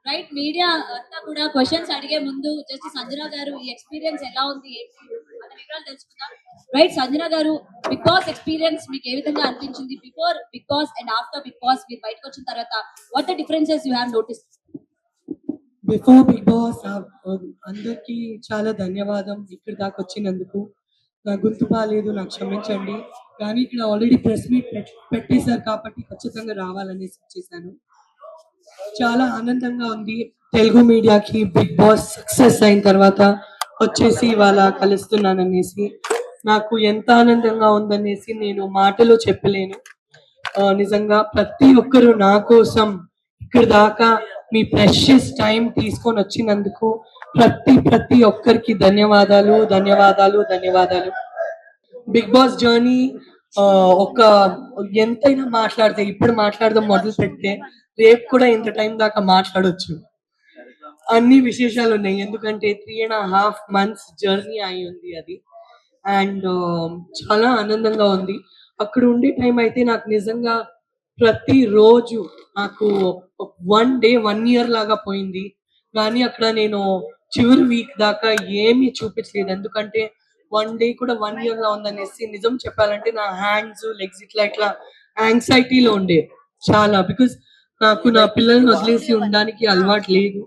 Right media అంతా కూడా questions అడిగే ముందు జస్ట్ సంజన గారు ఈ ఎక్స్పీరియన్స్ ఎలా ఉంది ఏంటి అనే వివరాలు తెలుసుకుందాం. రైట్ సంజన గారు, బిగ్ బాస్ ఎక్స్పీరియన్స్ మీకు ఏ విధంగా అనిపించింది? Before Bigg Boss and after big Boss మీరు బయటకు వచ్చిన తర్వాత what the differences you have notice? Before Bigg Boss అందరికీ చాలా ధన్యవాదం ఇక్కడ దాకా వచ్చినందుకు. నా గొంతు బాలేదు, నాకు క్షమించండి. కానీ ఇక్కడ ఆల్రెడీ ప్రెస్ మీట్ పెట్టేశారు కాబట్టి ఖచ్చితంగా రావాలనేసి వచ్చేసాను. చాలా ఆనందంగా ఉంది తెలుగు మీడియాకి బిగ్ బాస్ సక్సెస్ అయిన తర్వాత వచ్చేసి ఇవాళ కలుస్తున్నాననేసి. నాకు ఎంత ఆనందంగా ఉందనేసి నేను మాటలో చెప్పలేను. నిజంగా ప్రతి ఒక్కరు నా కోసం ఇక్కడ దాకా మీ ప్రెషియస్ టైం తీసుకొని వచ్చినందుకు ప్రతి ఒక్కరికి ధన్యవాదాలు ధన్యవాదాలు ధన్యవాదాలు. బిగ్ బాస్ జర్నీ ఒక ఎంతైనా మాట్లాడితే ఇప్పుడు మాట్లాడదాం మొదలు పెడితే రేపు కూడా ఇంత టైం దాకా మాట్లాడొచ్చు. అన్ని విశేషాలు ఉన్నాయి ఎందుకంటే 3.5 months జర్నీ అయి ఉంది అది. అండ్ చాలా ఆనందంగా ఉంది. అక్కడ ఉండే టైం అయితే నాకు నిజంగా ప్రతిరోజు నాకు 1 day 1 year లాగా పోయింది. కానీ అక్కడ నేను చివరి వీక్ దాకా ఏమీ చూపించలేదు. ఎందుకంటే 1 day కూడా 1 year లా ఉందనేసి నిజం చెప్పాలంటే నా హ్యాండ్స్, లెగ్స్ ఇట్లా యాంగ్జైటీలో ఉండే చాలా. బికాజ్ నాకు నా పిల్లల్ని వదిలేసి ఉండడానికి అలవాటు లేదు.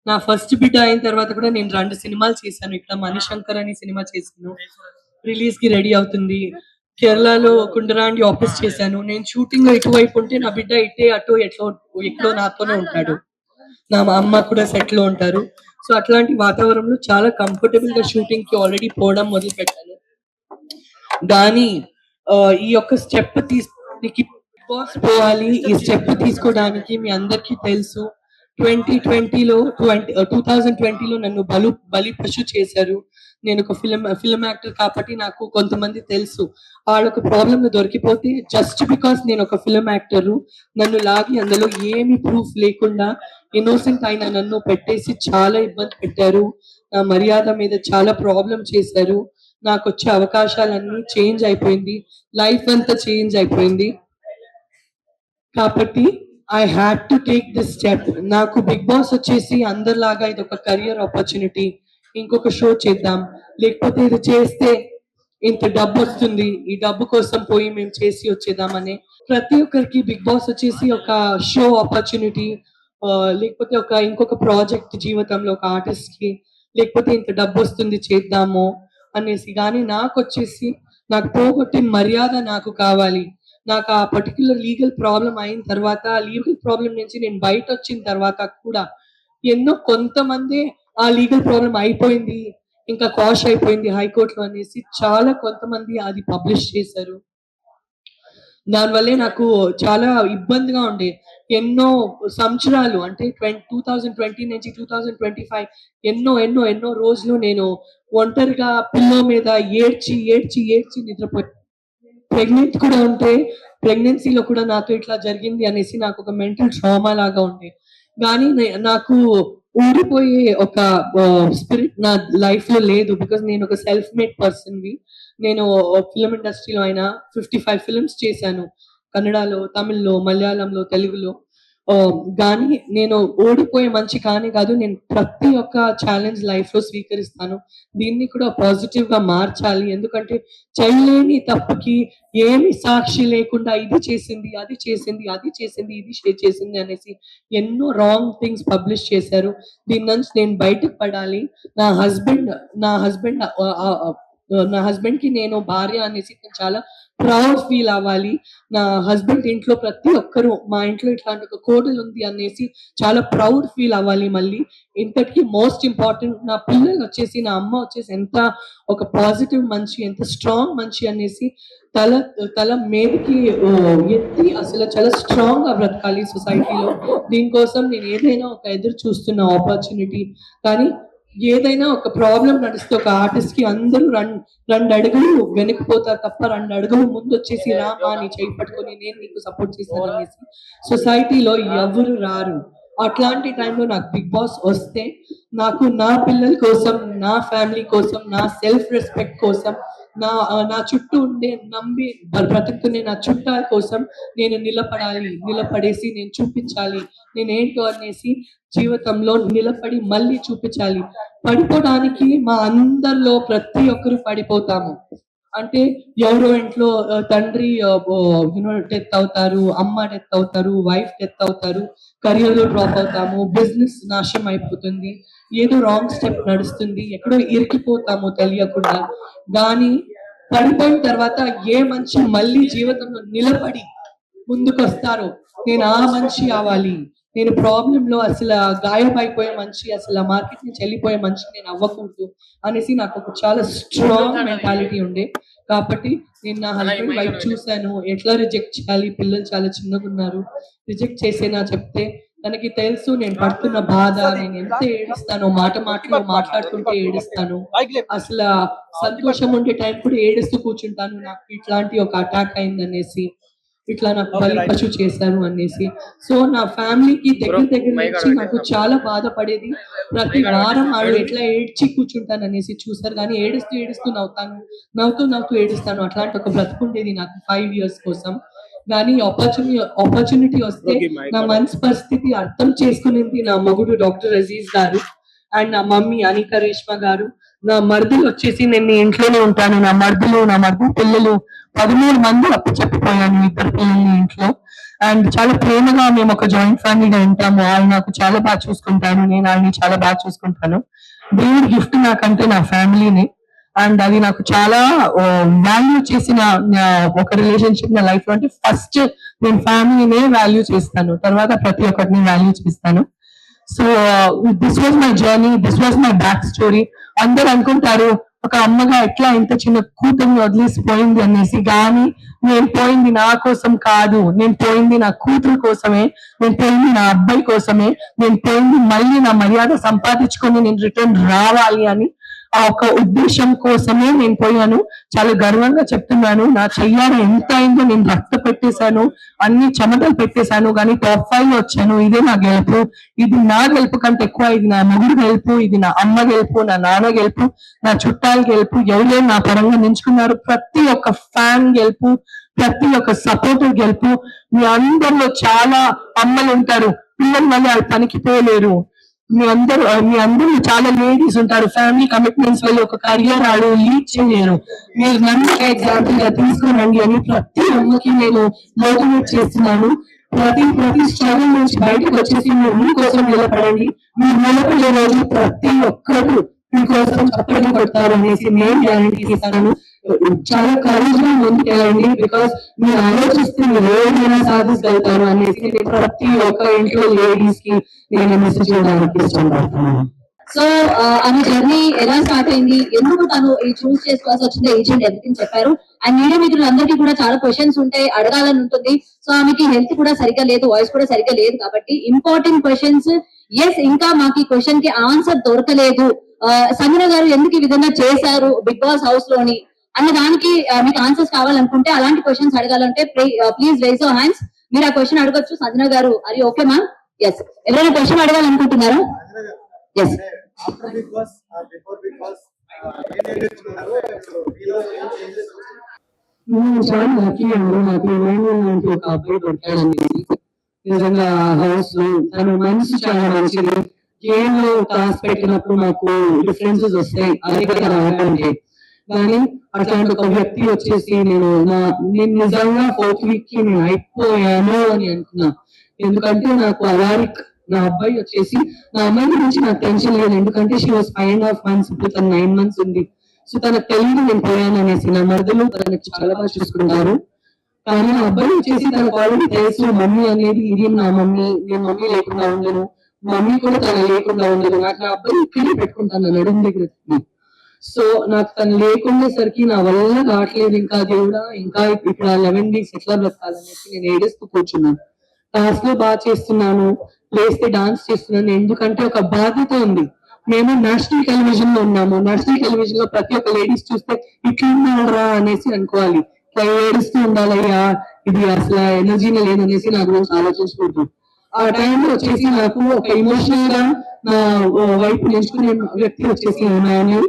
నా ఫస్ట్ బిడ్డ అయిన తర్వాత కూడా నేను 2 సినిమాలు చేశాను. ఇక్కడ మణిశంకర్ అని సినిమా చేశాను, రిలీజ్ కి రెడీ అవుతుంది. కేరళలో కుండరాండి ఆఫీస్ చేశాను. నేను షూటింగ్ ఇటువైపు ఉంటే నా బిడ్డ ఇటే అటు ఎక్కడో నాతోనే ఉంటాడు. నా అమ్మ కూడా సెట్ లో ఉంటారు. సో అట్లాంటి వాతావరణంలో చాలా కంఫర్టబుల్ గా షూటింగ్ కి ఆల్రెడీ పోవడం మొదలు పెట్టాను. కానీ ఈ యొక్క స్టెప్ తీసుకోవడానికి పోవాలి. ఈ స్టెప్ తీసుకోవడానికి మీ అందరికీ తెలుసు 2020లో నన్ను బలి పశు చేశారు. నేను ఒక ఫిల్మ్ యాక్టర్ కాబట్టి నాకు కొంతమంది తెలుసు. వాళ్ళొక ప్రాబ్లమ్ దొరికిపోతే జస్ట్ బికాస్ నేను ఒక ఫిల్మ్ యాక్టర్ నన్ను లాగి అందులో ఏమి ప్రూఫ్ లేకుండా ఇన్నోసెంట్ అయిన నన్ను పెట్టేసి చాలా ఇబ్బంది పెట్టారు. నా మర్యాద మీద చాలా ప్రాబ్లం చేశారు. నాకు వచ్చే అవకాశాలన్నీ చేంజ్ అయిపోయింది. లైఫ్ అంతా చేంజ్ అయిపోయింది. కాబట్టి I had to take this step. నాకు బిగ్ బాస్ వచ్చేసి అందరిలాగా ఇది ఒక కెరియర్ ఆపర్చునిటీ. ఇంకొక షో చేద్దాం, లేకపోతే ఇది చేస్తే ఇంత డబ్బు వస్తుంది, ఈ డబ్బు కోసం పోయి మేము చేసి వచ్చేద్దామని. ప్రతి ఒక్కరికి బిగ్ బాస్ వచ్చేసి ఒక షో ఆపర్చునిటీ, లేకపోతే ఇంకొక ప్రాజెక్ట్ జీవితంలో ఒక ఆర్టిస్ట్ కి, లేకపోతే ఇంత డబ్బు వస్తుంది చేద్దాము అనేసి. కానీ నాకు వచ్చేసి నాకు పోగొట్టే మర్యాద నాకు కావాలి. నాకు ఆ పర్టికులర్ లీగల్ ప్రాబ్లం అయిన తర్వాత, ఆ లీగల్ ప్రాబ్లం నుంచి నేను బయట వచ్చిన తర్వాత కూడా కొంతమంది ఆ లీగల్ ప్రాబ్లం అయిపోయింది, ఇంకా కాష్ అయిపోయింది హైకోర్టులో అనేసి చాలా కొంతమంది అది పబ్లిష్ చేశారు. దానివల్లే నాకు చాలా ఇబ్బందిగా ఉండే. ఎన్నో సంవత్సరాలు అంటే 2020 నుంచి 2025 ఎన్నో రోజులు నేను ఒంటరిగా పిల్లో మీద ఏడ్చి నిద్రపోయాను. ప్రెగ్నెంట్ కూడా ఉంటే ప్రెగ్నెన్సీలో కూడా నాతో ఇట్లా జరిగింది అనేసి నాకు ఒక మెంటల్ ట్రామా లాగా ఉండే. కానీ నాకు ఊడిపోయే ఒక స్పిరిట్ నా లైఫ్ లో లేదు. బికాస్ నేను ఒక సెల్ఫ్ మేడ్ పర్సన్ ని. నేను ఫిల్మ్ ఇండస్ట్రీలో అయినా 55 ఫిల్మ్స్ చేశాను. కన్నడలో, తమిళ్లో, మలయాళంలో, తెలుగులో. కానీ నేను ఓడిపోయే మంచి కాదు. నేను ప్రతి ఒక్క ఛాలెంజ్ లైఫ్ లో స్వీకరిస్తాను. దీన్ని కూడా పాజిటివ్ గా మార్చాలి. ఎందుకంటే చేయలేని తప్పుకి ఏమి సాక్షి లేకుండా ఇది చేసింది ఇది చేసింది అనేసి ఎన్నో రాంగ్ థింగ్స్ పబ్లిష్ చేశారు. దీని నుంచి నేను బయటకు పడాలి. నా హస్బెండ్ కి నేను భార్య అనేసి చాలా ప్రౌడ్ ఫీల్ అవ్వాలి. నా హస్బెండ్ ఇంట్లో ప్రతి ఒక్కరు మా ఇంట్లో ఇట్లాంటి ఒక కోడలు ఉంది అనేసి చాలా ప్రౌడ్ ఫీల్ అవ్వాలి. మళ్ళీ ఇంతటికి మోస్ట్ ఇంపార్టెంట్ నా పిల్లలు వచ్చేసి, నా అమ్మ వచ్చేసి ఎంత ఒక పాజిటివ్ మనిషి, ఎంత స్ట్రాంగ్ మనిషి అనేసి తల మీదకి ఎత్తి అసలు చాలా స్ట్రాంగ్ గా బ్రతకాలి సొసైటీలో. దీనికోసం నేను ఏదైనా ఒక ఎదురు చూస్తున్న ఆపర్చునిటీ. కానీ ఏదైనా ఒక ప్రాబ్లం నడిస్తే ఒక ఆర్టిస్ట్ కి అందరూ రెండు అడుగులు వెనక్కిపోతారు తప్ప 2 అడుగులు ముందు వచ్చేసి రామా నీ చేయి పట్టుకొని నేను నీకు సపోర్ట్ చేస్తాను అనేసి సొసైటీలో ఎవరు రారు. అట్లాంటి టైంలో నాకు బిగ్ బాస్ వస్తే నాకు నా పిల్లల కోసం, నా ఫ్యామిలీ కోసం, నా సెల్ఫ్ రెస్పెక్ట్ కోసం నా చుట్టూ ఉండే నమ్మి బ్రతుకుతున్న నా చుట్టాల కోసం నేను నిలబడేసి నేను చూపించాలి నేను ఏంటో అనేసి జీవితంలో నిలబడి మళ్ళీ చూపించాలి. పడిపోవడానికి మా అందరిలో ప్రతి ఒక్కరు పడిపోతాము. అంటే ఎవరో ఇంట్లో తండ్రి డెత్ అవుతారు, అమ్మ డెత్ అవుతారు, వైఫ్ డెత్ అవుతారు, కెరియర్ లో డ్రాప్ అవుతాము, బిజినెస్ నాశనం అయిపోతుంది, ఏదో రాంగ్ స్టెప్ నడుస్తుంది, ఎక్కడో ఇరికిపోతాము తెలియకుండా. కానీ పడిపోయిన తర్వాత ఏ మనిషి మళ్ళీ జీవితంలో నిలబడి ముందుకు వస్తారో నేను ఆ మనిషి అవ్వాలి. నేను ప్రాబ్లం లో అసలు గాయపడిపోయే మనిషి, అసలు మార్కెట్ నుంచి వెళ్ళిపోయే మనిషి నేను అవ్వకూడదు అనేసి నాకు ఒక చాలా స్ట్రాంగ్ మెంటాలిటీ ఉండే. కాబట్టి నేను నా హస్బెండ్ వైఫ్ చూశాను, ఎట్లా రిజెక్ట్ చేయాలి, పిల్లలు చాలా చిన్నగా ఉన్నారు, రిజెక్ట్ చేసేనా చెప్తే తనకి తెలుసు నేను పడుతున్న బాధ, నేను ఎంత ఏడుస్తాను, మాటలో మాట్లాడుతుంటే ఏడుస్తాను, అసలు సంతోషం ఉండే టైం కూడా ఏడుస్తూ కూర్చుంటాను, నాకు ఇట్లాంటి ఒక అటాక్ అయింది అనేసి, ఇట్లా నాకు బలి పశు చేశారు అనేసి. సో నా ఫ్యామిలీకి దగ్గర నుంచి నాకు చాలా బాధపడేది. ప్రతి వారం ఆడు ఎట్లా ఏడ్చి కూర్చుంటాను అనేసి చూసారు. కానీ ఏడుస్తూ నవ్వుతూ ఏడుస్తాను. అట్లాంటి ఒక బ్రతుకుండేది నాకు 5 years కోసం. కానీ ఆపర్చునిటీ వస్తే నా మనసు పరిస్థితి అర్థం చేసుకునేది నా మొగుడు డాక్టర్ అజీజ్ గారు అండ్ నా మమ్మీ అనిక రేష్మ గారు. నా మరుదులు వచ్చేసి నేను ఇంట్లోనే ఉంటాను. నా మరుదు పిల్లలు 13 మంది అప్పు చెప్పిపోయాను, 2 పిల్లల్ని ఇంట్లో. అండ్ చాలా ప్రేమగా మేము ఒక జాయింట్ ఫ్యామిలీగా ఉంటాము. ఆయన నాకు చాలా బాగా చూసుకుంటాను, నేను ఆయన్ని చాలా బాగా చూసుకుంటాను. దేవుడి గిఫ్ట్ నాకంటే నా ఫ్యామిలీని. అండ్ అది నాకు చాలా వాల్యూ చేసిన ఒక రిలేషన్షిప్ నా లైఫ్ లో. అంటే ఫస్ట్ నేను ఫ్యామిలీనే వాల్యూ చేస్తాను, తర్వాత ప్రతి ఒక్కటిని వాల్యూ చేస్తాను. So this was my journey, this was my back story. అందరూ అనుకుంటారు ఒక అమ్మగా ఎట్లా ఇంత చిన్న కూతుర్ని వదిలేసిపోయింది అనేసి. కానీ నేను పోయింది నా కోసం కాదు, నేను పోయింది నా కూతురు కోసమే, నేను పోయింది నా అబ్బాయి కోసమే, నేను పోయింది మళ్ళీ నా మర్యాద సంపాదించుకొని నేను రిటర్న్ రావాలి అని ఆ ఒక ఉద్దేశం కోసమే నేను పోయాను. చాలా గర్వంగా చెప్తున్నాను, నా చెయ్యాలి ఎంత అయిందో నేను రక్త పెట్టేశాను, అన్ని చెమటలు పెట్టేశాను, కానీ టాప్ 5 వచ్చాను. ఇదే నా గెలుపు. ఇది నా గెలుపు కంటే ఎక్కువ ఇది నా మొగుడు గెలుపు, ఇది నా అమ్మ గెలుపు, నా నాన్న గెలుపు, నా చుట్టాల గెలుపు, ఎవరైనా నా పరంగా నించుకున్నారు ప్రతి ఒక్క ఫ్యాన్ గెలుపు, ప్రతి ఒక్క సపోర్టర్ గెలుపు. మీ అందరిలో చాలా అమ్మలు ఉంటారు, పిల్లలు మళ్ళీ పనికి పోలేరు. మీ అందరూ చాలా లేడీస్ ఉంటారు, ఫ్యామిలీ కమిట్మెంట్స్ వల్ల ఒక కెరియర్ లీడ్ చేయలేరు. మీరు నన్ను ఎగ్జాంపుల్ గా తీసుకోనండి అని ప్రతి అమ్మకి నేను మోటివేట్ చేస్తున్నాను. ప్రతి స్ట్రగుల్ నుంచి బయటకు వచ్చేసి మీరు మీకోసం నిలబడండి. మీరు నిలబడే రోజు ప్రతి ఒక్కరు మీకోసం చప్పట్లు కొడతారు అనేసి నేను గ్యారంటీ ఇస్తాను. చాలా కరేజ్ గా ముందుకెళ్ళండి, బికాస్ మీరు ఆలోచిస్తే మీరు ఏదైనా సాధించగలుగుతారు అనేసి ప్రతి ఒక్క ఇంట్లో లేడీస్ కి నేను మెసేజ్ చేయడానికి ఇష్టపడుతున్నాను. సో ఆమె జర్నీ ఎలా స్టార్ట్ అయింది, ఎందుకు తను ఈ చూస్ చేసుకోవాల్సి వచ్చింది, ఏజెంట్ ఎవ్రీథింగ్ చెప్పారు. అండ్ మీడియా మిత్రులందరికీ కూడా చాలా క్వశ్చన్స్ ఉంటాయి, అడగాలని ఉంటుంది. సో ఆమెకి హెల్త్ కూడా సరిగ్గా లేదు, వాయిస్ కూడా సరిగ్గా లేదు, కాబట్టి ఇంపార్టెంట్ క్వశ్చన్స్. ఇంకా మాకు ఈ క్వశ్చన్ కి ఆన్సర్ దొరకలేదు, సంజన గారు ఎందుకు ఈ విధంగా చేశారు బిగ్ బాస్ హౌస్ లోని అన్న దానికి మీకు ఆన్సర్స్ కావాలనుకుంటే, అలాంటి క్వశ్చన్స్ అడగాలంటే ప్లీజ్ రైజ్ యువర్ హ్యాండ్స్. మీరు ఆ క్వశ్చన్ అడగొచ్చు. సంజన గారు అది ఓకే మ్యామ్? ఎస్. ఎవరైనా క్వశ్చన్ అడగాలనుకుంటున్నారా? ఎస్. చాలా లక్కీ అండి, నాకు ఒక అబ్బాయి దొరికాడండి నిజంగా హౌస్ లో. తను మనసు చాలా మంచిది. గేమ్ లో టాస్ పెట్టినప్పుడు నాకు డిఫరెన్సెస్ వస్తాయి, అదే కదా రావడానికి. కానీ అట్లాంటి ఒక వ్యక్తి వచ్చేసి నేను నిజంగా 4th week కి నేను అయిపోయాను అని అనుకున్నా. ఎందుకంటే నాకు అవారిక్ నా అబ్బాయి వచ్చేసి, నా అమ్మాయి గురించి నాకు టెన్షన్ లేదు, ఎందుకంటే షీ వాస్ 5.5 months, ఇప్పుడు తను 9 months ఉంది. సో తనకు తెలియదు నేను పోయాను అనేసి. నా మరుదులు తనకి చాలా బాగా చూసుకుంటారు. కానీ నా అబ్బాయి వచ్చేసి తనకు ఆల్రెడీ తెలుసు మమ్మీ అనేది ఇది నా మమ్మీ, నేను మమ్మీ లేకుండా ఉండను, మమ్మీ కూడా తను లేకుండా ఉండదు. నాకు నా అబ్బాయి ఇక్కడే పెట్టుకుంటాను నడుము దగ్గర. సో నాకు తను లేకుండేసరికి నా వల్ల కావట్లేదు, ఇంకా దేవుడా ఇంకా ఇప్పుడు 11 weeks ఎట్లా బ్రతకాలనేసి నేను ఏడుస్తూ కూర్చున్నాను. టాస్క్ లో బాగా చేస్తున్నాను, లేస్తే డాన్స్ చేస్తున్నాను, ఎందుకంటే ఒక బాధ్యత ఉంది. మేము నేషనల్ టెలివిజన్ లో ఉన్నాము, నేషనల్ టెలివిజన్ లో ప్రతి ఒక్క లేడీస్ చూస్తే ఇట్లా ఉన్నారా అనేసి అనుకోవాలి, ఏడుస్తూ ఉండాలయ్యా, ఇది అసలు ఎనర్జీనే లేదనేసి నా గురించి ఆలోచించుకుంటాం. ఆ టైంలో వచ్చేసి నాకు ఒక ఎమోషనల్ గా నా వైపు నేర్చుకునే వ్యక్తి వచ్చేసి ఉన్నాను.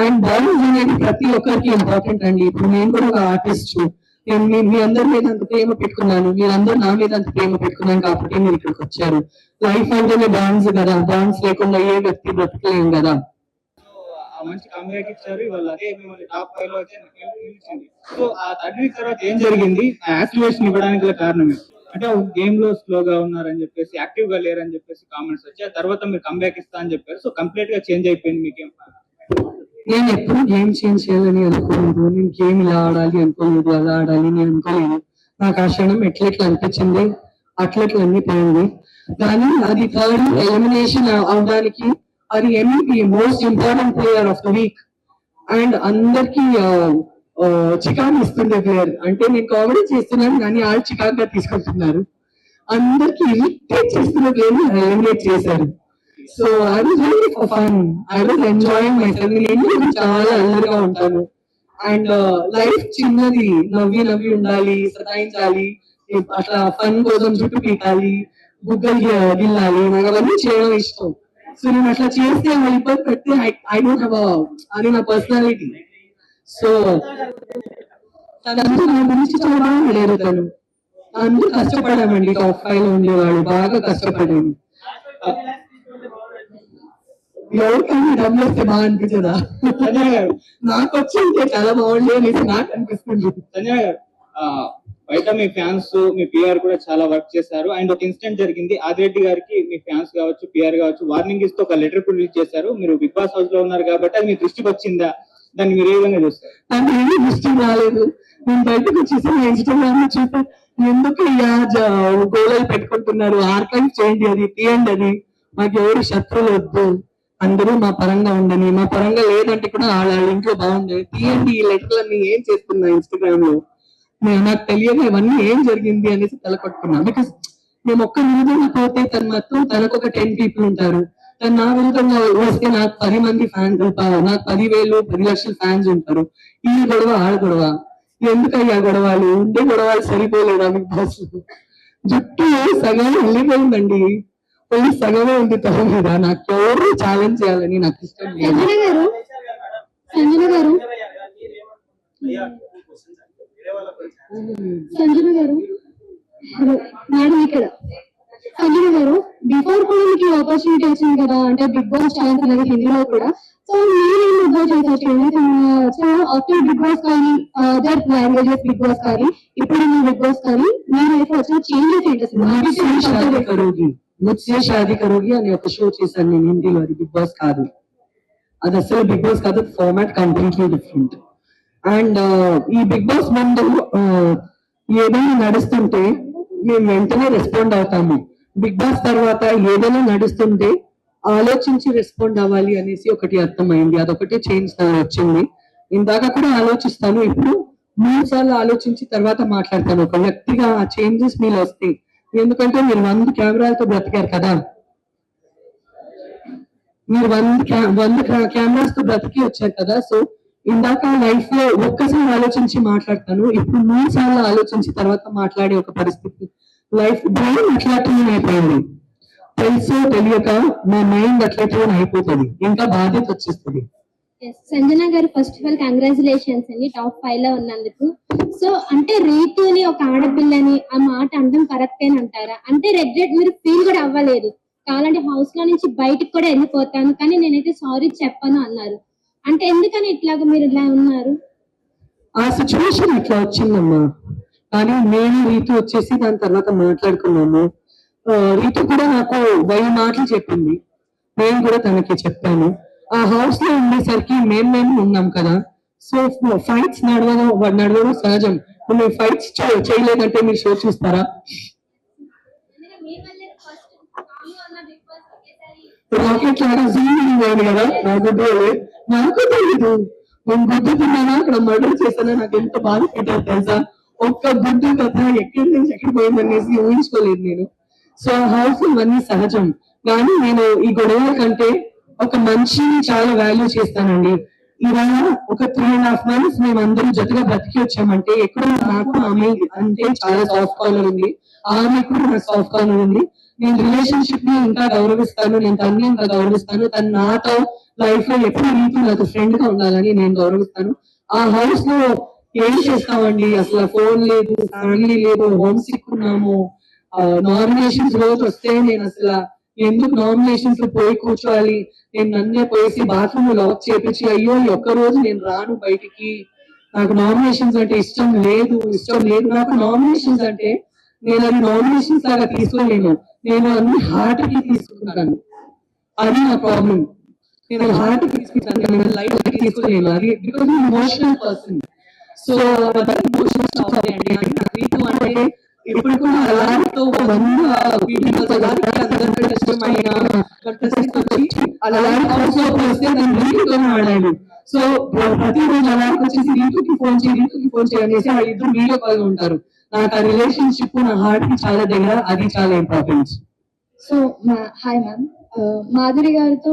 అండ్ బాండ్స్ అనేది ప్రతి ఒక్కరికి ఇంపార్టెంట్ అండి. ఇప్పుడు నేను కూడా ఒక ఆర్టిస్ట్, నేను మీ అందరి మీద అంత ప్రేమ పెట్టుకున్నాను, మీరందరూ నా మీద అంత ప్రేమ పెట్టుకున్నాను కాబట్టి మీరు ఇక్కడికి వచ్చారు. లైఫ్ అంటేనే బాండ్స్ కదా, బాండ్స్ లేకుండా ఏ వ్యక్తి బ్రతకలేం కదా. ఆ మంచి కంబ్యాక్ ఇచ్చారు. ఇవాళ అదే మిమ్మల్ని టాప్ 5 లో అయితే నిలిచింది. సో ఆ 30 వీక్ తర్వాత ఏం జరిగింది? ఆ యాక్టివేషన్ ఇవ్వడానికి గల కారణం ఏంటి? అంటే గేమ్ లో స్లోగా ఉన్నారని చెప్పేసి, యాక్టివ్ గా లేరని చెప్పేసి కామెంట్స్ వచ్చాయి. ఆ తర్వాత మీరు కంబ్యాక్ ఇస్తా అని చెప్పారు. సో కంప్లీట్ గా చేంజ్ అయిపోయింది మీకేం? నేను ఎప్పుడు గేమ్ చేంజ్ చేయాలని అనుకోలేదు, నేను గేమ్ ఇలా ఆడాలి అనుకోలేదు, అలా ఆడాలి నేను అనుకోలేదు. నాకు ఆ క్షణం ఎట్లెట్లా అనిపించింది అట్లెట్లా అన్ని పోయింది. కానీ అది థర్డ్ ఎలిమినేషన్ అవడానికి అది MVP, most important player of the week. And అందరికి చికాకు ఇస్తుంది ప్లేయర్. అంటే నేను కామెడీ చేస్తున్నాను కానీ వాళ్ళు చికాక్ గా తీసుకుంటున్నారు. అందరికి ఇరిటేట్ చేస్తున్న ప్లేయర్ ఎలిమినేట్ చేశారు. So I was really for fun, I was enjoying my self. నేను చాలా అల్లరిగా ఉంటాను. అండ్ లైఫ్ చిన్నది, నవ్వి నవ్వి ఉండాలి, సతాయించాలి, అట్లా ఫన్ కోసం జుట్టు పీకాలి, బుగ్గలు గిల్లాలి, నాకు అవన్నీ చేయడం ఇష్టం. సో నేను అట్లా చేస్తే ఇబ్బంది పెడితే ఐ డోంట్ హ్యావ్ అది నా పర్సనాలిటీ. సో తనంతా నా గురించి చాలా బాగా లేరు, తను అందరూ కష్టపడామండి. టాప్ 5 లో ఉండేవాడు బాగా కష్టపడాను. ఎవరికైనా డబ్బులు వస్తే బాగా అనిపించదా? సంజయ్ గారు, నాకు వచ్చి ఉంటే చాలా బాగుండే అనేసి నాకు అనిపిస్తుంది. సంజయ్ గారు, బయట మీ ఫ్యాన్స్, మీ పిఆర్ కూడా చాలా వర్క్ చేశారు. అండ్ ఒక ఇన్సిడెంట్ జరిగింది, ఆదిరెడ్డి గారికి మీ ఫ్యాన్స్ కావచ్చు, పిఆర్ కావచ్చు, వార్నింగ్ ఇస్తూ ఒక లెటర్ రిలీజ్ చేశారు. మీరు బిగ్ బాస్ హౌస్ లో ఉన్నారు కాబట్టి అది మీ దృష్టికి వచ్చిందా? దాన్ని మీరు ఏ విధంగా చూస్తారు? నాకు ఏమీ దృష్టి రాలేదు. నేను బయటకు వచ్చేసి నా ఇన్స్టాగ్రామ్ లో చూసా, ఎందుకు గోళలు పెట్టుకుంటున్నారు, ఆర్కైవ్ చేయండి, అది తీయండి, అది మాకు ఎవరు శత్రువులు వద్దు, అందరూ మా పరంగా ఉండని, మా పరంగా లేదంటే కూడా వాళ్ళ ఇంట్లో బాగుండేది, తీయండి ఈ లెటర్లన్నీ. ఏం చేస్తున్నా ఇన్స్టాగ్రామ్ లో నాకు తెలియదు ఇవన్నీ ఏం జరిగింది అనేసి తలకొట్టుకున్నా. బికాస్ మేము ఒక్క విరుద్ధంగా పోతే తన మొత్తం తనకు ఒక 10 పీపుల్ ఉంటారు, తను నా విరుద్ధంగా వస్తే నాకు 10 మంది ఫ్యాన్స్, నాకు 10,000 10 లక్షల ఫ్యాన్స్ ఉంటారు. ఈ గొడవ ఆడ గొడవ ఎందుకయ్యా గొడవలు? ఉండే గొడవలు సరిపోలేదా బిగ్ బాస్? జుట్టు సగం వెళ్ళిపోయిందండి, పోయి సగమే ఉంది తల మీద. నాకు ఎవరు ఛాలెంజ్ చేయాలని నాకు ఇష్టం లేదు. సంజన గారు మేడం ఇక్కడ సంజన గారు, బిఫోర్ కూడా మీకు ఆపర్చునిటీ వచ్చింది కదా, అంటే బిగ్ బాస్ ఛాన్స్ అనేది హిందీలో కూడా. సో మీరు బిగ్ బాస్ చేసొచ్చు. సో ఆఫ్టర్ బిగ్ బాస్ కానీ అదర్ లాంగ్వేజెస్ బిగ్ బాస్ కానీ ఇప్పుడు మీ బిగ్ బాస్ కానీ మీ లైఫ్ వచ్చిన చేంజెస్ ఏంటి? ముచ్చే షాదీ కరోగి అని ఒక షో చేశాను నేను హిందీలో, అది బిగ్ బాస్ కాదు, అది అసలు బిగ్ బాస్ కాదు, ఫార్మాట్ కంప్లీట్లీ డిఫరెంట్. అండ్ ఈ బిగ్ బాస్ ముందు ఏదైనా నడుస్తుంటే మేము వెంటనే రెస్పాండ్ అవుతాము. బిగ్ బాస్ తర్వాత ఏదైనా నడుస్తుంటే ఆలోచించి రెస్పాండ్ అవ్వాలి అనేసి ఒకటి అర్థమైంది, అదొకటి చేంజ్ వచ్చింది. ఇందాక కూడా ఆలోచిస్తాను, ఇప్పుడు 3 సార్లు ఆలోచించి తర్వాత మాట్లాడతాను. ఒక వ్యక్తిగా ఆ చేంజెస్ మీలో వస్తాయి, ఎందుకంటే మీరు 100 కెమెరాలతో బ్రతికారు కదా, మీరు 100 కెమెరాస్ తో బ్రతికి వచ్చారు కదా. సో ఇందాక లైఫ్ లో ఒక్కసారి ఆలోచించి మాట్లాడతాను, ఇప్పుడు 3 సార్లు ఆలోచించి తర్వాత మాట్లాడే ఒక పరిస్థితి. లైఫ్ బ్రెయిన్ అట్లా ట్యూన్ అయిపోయింది, తెలుసో తెలియక మా మైండ్ అట్లా ట్యూన్ అయిపోతుంది, ఇంకా బాధ్యత వచ్చేస్తుంది. సంజన గారు, ఫస్ట్ ఆఫ్ ఆల్ కంగ్రాచులేషన్స్ అండి టాప్ 5 లో ఉన్నందుకు. సో అంటే రీతుని ఒక ఆడపిల్లని ఆ మాట అనడం కరెక్టే అంటారా? అంటే రెగ్రెట్ మీరు ఫీల్ కూడా అవ్వలేదు, కావాలంటే హౌస్ లో నుంచి బయటకు కూడా వెళ్ళిపోతాను కానీ నేనైతే సారీ చెప్పను అన్నారు. అంటే ఎందుకని ఇట్లాగా మీరు ఇలా ఉన్నారు? ఆ సిచ్యువేషన్ అట్లా వచ్చిందమ్మా. కానీ నేను రీతు వచ్చేసి దాని తర్వాత మాట్లాడుకున్నాము. రీతు కూడా నాకు 1000 మాటలు చెప్పింది, నేను కూడా తనకి చెప్పాను. ఆ హౌస్ లో ఉండేసరికి మేము ఉన్నాం కదా, సో ఫైట్స్ నడవడం సహజం. మీరు ఫైట్స్ చేయలేదంటే మీరు షో చూస్తారా? రాకెట్ లాగా జూమ్ అయింది కదా నా గుడ్డోలే, నాకు తెలియదు నేను గుడ్డు తిన్నానా అక్కడ మర్డర్ చేశానా, నాకు ఎంత బాధ పెట్టారు తెలుసా. ఒక్క గుడ్డు కథ ఎక్కడి నుంచి ఎక్కడ పోయిందనేసి ఊహించుకోలేదు నేను. సో హౌస్ ఇవన్నీ సహజం, కానీ నేను ఈ గొడవల కంటే ఒక మనిషిని చాలా వాల్యూ చేస్తానండి. ఇలా ఒక 3.5 months మేము అందరూ జతగా బ్రతికి వచ్చామంటే ఎక్కడో నాకు ఆమె అంటే చాలా సాఫ్ట్ కార్నర్ ఉంది, ఆమె కూడా నాకు సాఫ్ట్ కార్నర్ ఉంది. నేను రిలేషన్షిప్ ని ఇంకా గౌరవిస్తాను, నేను తన్ని ఇంకా గౌరవిస్తాను. తను నాతో లైఫ్ లో ఎప్పుడు నీకు నాకు ఫ్రెండ్ గా ఉండాలని నేను గౌరవిస్తాను. ఆ హౌస్ లో ఏం చేస్తామండి, అసలు ఫోన్ లేదు, ఫ్యామిలీ లేదు, హోమ్ సిక్ ఉన్నాము. నామినేషన్స్ రోజు వస్తే నేను అసలు ఎందుకు నామినేషన్స్ లో పోయి కూర్చోవాలి, నేను నన్నే పోయేసి బాత్రూమ్ లాక్ చేపించి అయ్యో ఈ ఒక్క రోజు నేను రాను బయటికి, నాకు నామినేషన్స్ అంటే ఇష్టం లేదు. నాకు నామినేషన్స్ అంటే నేను అది నామినేషన్స్ లాగా తీసుకోలేను, నేను అన్ని హార్ట్ కి తీసుకుంటాను. అది నా ప్రాబ్లం. నేను హార్ట్ కి తీసుకుంటాను, నేను లైఫ్ కి తీసుకోలేను. అది because emotional person. So emotional అంటే ఇప్పుడు కూడా అలాంటితో 100 వీడియోస్ అందరికీ ఇష్టమైన contestant వచ్చి అలాంటి హౌస్ లో వస్తే దాన్ని రీతుతో ఆడాలి. సో ప్రతిరోజు అలాంటి వచ్చేసి రీతుకి ఫోన్ చేయి అనేసి వాళ్ళిద్దరు వీడియో కాల్ ఉంటారు. నాకు ఆ రిలేషన్షిప్ నా హార్ట్ కి చాలా దగ్గర, అది చాలా important. So hi ma'am, Madhuri గారితో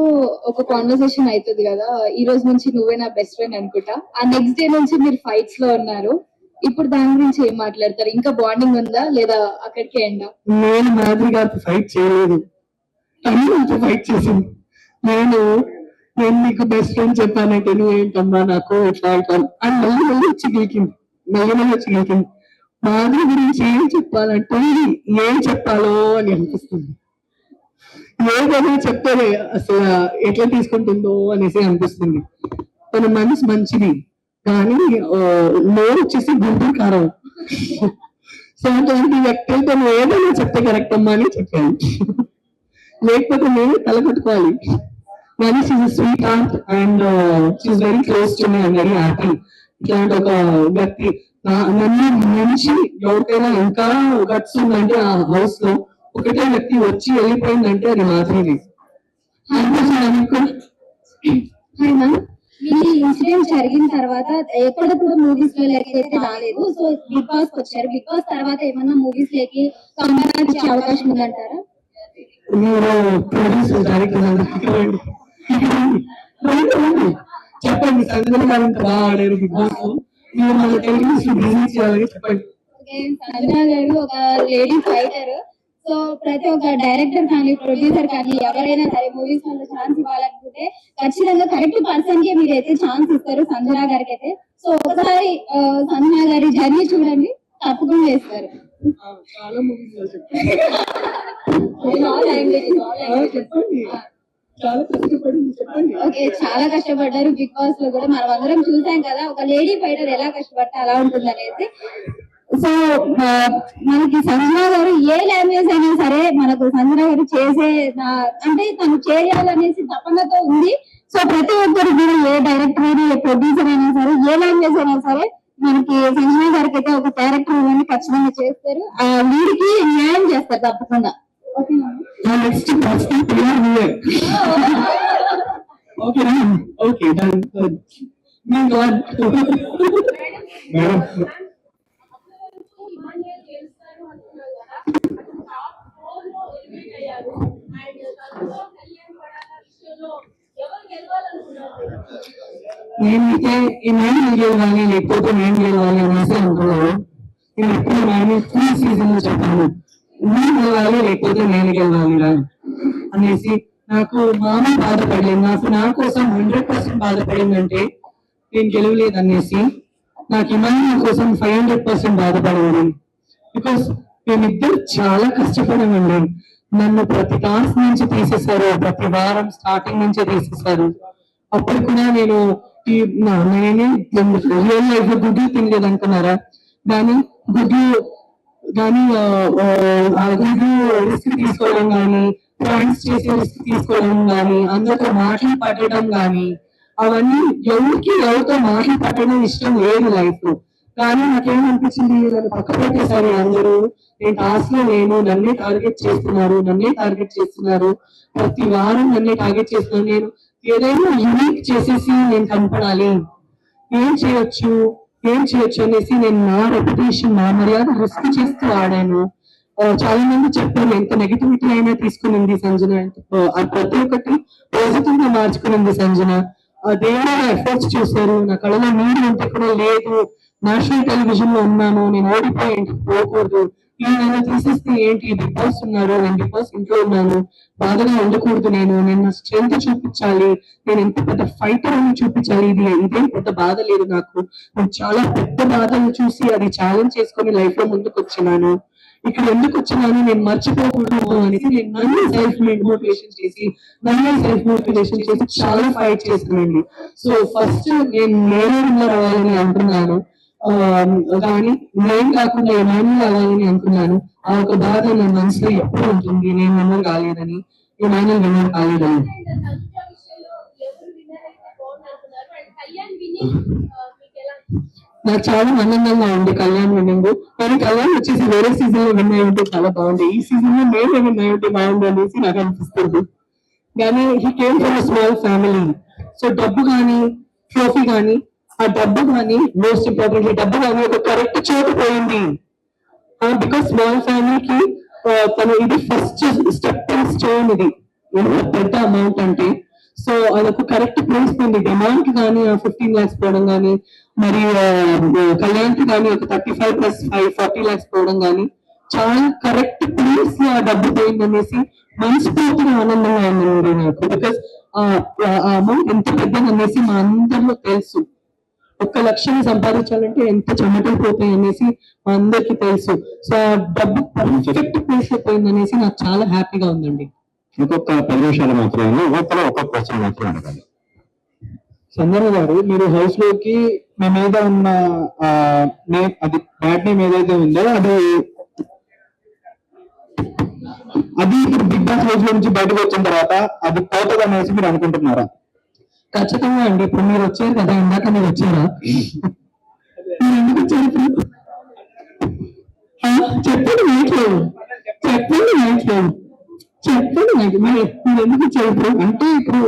ఒక కాన్వర్సేషన్ అవుతుంది కదా, ఈ రోజు నుంచి నువ్వే నా బెస్ట్ ఫ్రెండ్ అనుకుంటా. ఆ నెక్స్ట్ డే నుంచి మీరు ఫైట్స్ లో ఉన్నారు. ఇప్పుడు దాని గురించి ఏం మాట్లాడతారు? ఇంకా బాండింగ్ ఉందా లేదా అక్కడికే ఎండా? నేను మాధురి గారితో ఫైట్ చేయలేదు, తను నాతో ఫైట్ చేసింది. నేను నీకు బెస్ట్ ఫ్రెండ్ చెప్పానంటే నువ్వేంటమ్మా నాకు ఎట్లా అవుతాను అని మళ్ళీ వచ్చి గీకింది. మాధురి గురించి ఏం చెప్పాలంటే ఏం చెప్పాలో అని అనిపిస్తుంది. ఏదైనా చెప్తే అసలు ఎట్లా తీసుకుంటుందో అనేసి అనిపిస్తుంది. తన మనసు మంచిది కానీ నోరు వచ్చేసి గుంటూరు కారం. సో అటువంటి వ్యక్తులతో నువ్వు ఏదైనా చెప్తే కరెక్ట్ అమ్మా అని చెప్పాను, లేకపోతే నేను తల కట్టుకోవాలి. కానీ she's sweet heart and she's very close to me, I'm very happy. ఇట్లాంటి ఒక వ్యక్తి నన్ను మించి ఎవరికైనా ఇంకా గట్స్ ఉందంటే ఆ హౌస్ లో ఒకటే వ్యక్తి వచ్చి వెళ్ళిపోయిందంటే అది మాత్రమే. హాయ్ మ్యామ్, ఈ ఇన్సిడెంట్ జరిగిన తర్వాత ఎక్కడ కూడా మూవీస్ లో అయితే రాలేదు. సో బిగ్ బాస్ కి వచ్చారు. బిగ్ బాస్ తర్వాత ఏమన్నా మూవీస్ లేకి కంబ్యాక్ ఇచ్చే అవకాశం ఉందంటారా? మీరు ప్రొడ్యూసర్ డైరెక్టర్ చెప్పండి, సంజన గారు ఇంత బాగా ఆడారు బిగ్ బాస్ లో, మీరు మన టెలివిజన్ బిజినెస్ చేయాలని చెప్పండి. సంజన గారు ఒక లేడీ ఫైటర్. సో ప్రతి ఒక్క డైరెక్టర్ కానీ ప్రొడ్యూసర్ కానీ ఎవరైనా సరే మూవీస్ లో ఛాన్స్ ఇవ్వాలనుకుంటే ఖచ్చితంగా కరెక్ట్ పర్సన్ కి మీరు అయితే ఛాన్స్ ఇస్తారు, సంజన గారికి అయితే. సో ఒకసారి సంజన గారి జర్నీ చూడండి, తప్పకుండా చేస్తారు. చాలా మూవీస్ లో చెప్పండి, చాలా కష్టపడింది చెప్పండి. ఓకే, చాలా కష్టపడ్డారు బిగ్ బాస్ లో కూడా మనం అందరం చూసాం కదా, ఒక లేడీ ఫైటర్ ఎలా కష్టపడితే అలా ఉంటుంది అనేది. సో మనకి సంజన గారు ఏ లాంగ్వేజ్ అయినా సరే మనకు సంజన గారు చేసే అంటే తను చేయాలనేసి తపనతో ఉంది. సో ప్రతి ఒక్కరు కూడా ఏ డైరెక్టర్ అయినా ఏ ప్రొడ్యూసర్ అయినా సరే ఏ లాంగ్వేజ్ అయినా సరే మనకి సంజన గారికి అయితే ఒక క్యారెక్టర్ ఇవన్నీ ఖచ్చితంగా చేస్తారు, ఆ వీడికి న్యాయం చేస్తారు తప్పకుండా. ఓకేనా? Okay done. మేడం నేనైతే ఈ నేను గెలవాలి లేకపోతే నేను గెలవాలి అనేసి అనుకున్నాను. నేను ఎప్పుడు నేను 3 సీజన్ లో చెప్పాను, నేను గెలవాలి లేకపోతే నేను గెలవాలి అనేసి. నాకు మామ బాధపడలేదు, నా కోసం 100% బాధపడిందంటే నేను గెలవలేదు అనేసి. నాకు ఇమాన్ కోసం 500% బాధపడింది. బికాస్ మేమిద్దరు చాలా కష్టపడామండి. నన్ను ప్రతి టాస్క్ నుంచి తీసేశారు, ప్రతి వారం స్టార్టింగ్ నుంచే తీసేశారు. అప్పుడు కూడా నేను నేనే రియల్ లైఫ్ లో గుడ్డు తినలేదు అనుకున్నారా, కానీ గుడ్డు రిస్క్ తీసుకోవడం కానీ, ఫ్రెండ్స్ చేసే రిస్క్ తీసుకోవడం కానీ, అందరితో మాటలు పట్టడం కానీ, అవన్నీ ఎవరితో మాటలు పట్టడం ఇష్టం లేదు లైఫ్ లో. కానీ నాకేమనిపించింది, నన్ను పక్క పెట్టేశారు అందరూ. నేను టాస్క్ లో నన్నే టార్గెట్ చేస్తున్నారు, ప్రతి వారం నన్నే టార్గెట్ చేస్తున్నారు. నేను ఏదైనా యూనిక్ చేసేసి నేను కనపడాలి, ఏం చేయొచ్చు అనేసి నేను నా రెప్యుటేషన్, నా మర్యాద రిస్క్ చేస్తూ ఆడాను. చాలా మంది చెప్పారు ఎంత నెగిటివిటీ అయినా తీసుకునింది సంజన, ప్రతి ఒక్కటి పాజిటివ్ గా మార్చుకునింది సంజన. దేవుడు ఎఫర్ట్స్ చూశారు, నా కళలో నీరు ఉంటే కూడా లేదు, నేషనల్ టెలివిజన్ లో ఉన్నాను, నేను ఓడిపోయి ఇంటికి పోకూడదు, నన్ను తీసేస్తే ఏంటి, బిగ్ బాస్ ఉన్నారు, నేను బిగ్ బాస్ ఇంట్లో ఉన్నాను, బాధగా ఉండకూడదు, నేను నా స్ట్రెంత్ చూపించాలి, నేను ఎంత పెద్ద ఫైటర్ అని చూపించాలి, ఇదేం పెద్ద బాధ లేదు నాకు, నేను చాలా పెద్ద బాధను చూసి అది ఛాలెంజ్ చేసుకొని లైఫ్ లో ముందుకు వచ్చినాను, ఇక్కడ ఎందుకు వచ్చినాను నేను మర్చిపోకూడదు అనేసి నేను నన్ను సెల్ఫ్ మోటివేషన్ చేసి చాలా ఫైట్ చేస్తానండి. సో ఫస్ట్ నేనే విన్నర్ అవ్వాలని అనుకున్నాను, కానీ నేను కాకుండా ఏమైనా అవ్వాలని అనుకున్నాను. ఆ ఒక బాధ నా మనసులో ఎప్పుడు ఉంటుంది, నేను విన్నర్ కాలేదని, ఏమైనా విన్నర్ కాలేదని. నాకు చాలా ఆనందంగా ఉంది కళ్యాణ్ విన్నింగ్, కానీ కళ్యాణ్ వచ్చేసి వేరే సీజన్ లో విన్ అయి ఉంటే చాలా బాగుంది, ఈ సీజన్ లో నేను విన్ అయి ఉంటే బాగుంది అనేసి నాకు అనిపిస్తుంది. కానీ he came from small family. So డబ్బు కానీ ట్రోఫీ కానీ, ఆ డబ్బు కానీ మోస్ట్ ఇంపార్టెంట్, డబ్బు కానీ ఒక కరెక్ట్ చోటు పోయింది. బికాస్ స్మాల్ ఫ్యామిలీకి తను ఇది ఫస్ట్ స్టెప్పింగ్ స్టోన్, ఇది ఎంత పెద్ద అమౌంట్ అంటే. సో అదొక కరెక్ట్ ప్లేస్ పోయింది. డిమాండ్ కానీ 15 lakhs పోవడం కానీ, మరి కళ్యాణ్ కి కానీ ఒక 35 + 5 40 lakhs పోవడం కానీ, చాలా కరెక్ట్ ప్లేస్ లో ఆ డబ్బు పోయింది అనేసి మనస్ఫూర్తిగా ఆనందంగా ఉందండి నాకు. బికాస్ ఆ అమౌంట్ ఎంత పెద్దది అనేసి మా అందరిలో తెలుసు. 1 లక్షని సంపాదించాలంటే ఎంత చెమటలు పోతాయి అనేసి మా అందరికి తెలుసు. సో ఆ డబ్బు పర్ఫెక్ట్ ప్లేస్ లో పోయింది అనేసి నాకు చాలా హ్యాపీగా ఉందండి. ఇంకొక 10 నిమిషాలు మాత్రమే, ఒక్కలో ఒక క్వశ్చన్ మాత్రం అడగాలి. సంజన గారు, మీరు హౌస్ లోకి మీ మీద ఉన్న అది బ్యాడ్ నేమ్ ఏదైతే ఉందో అది ఇప్పుడు బిగ్ బాస్ హౌస్ నుంచి బయటకు వచ్చిన తర్వాత అది పోతుంది అనేసి మీరు అనుకుంటున్నారా? ఖచ్చితంగా అండి. ఇప్పుడు మీరు వచ్చారు కదా, ఇందాక మీరు వచ్చారా, మీరు ఎందుకు వచ్చారు ఇప్పుడు? చెప్పండి నైట్లేదు, చెప్పండి నైట్లేదు, చెప్పండి నాకు మీరు ఎందుకు వచ్చారు ఇప్పుడు? అంటే ఇప్పుడు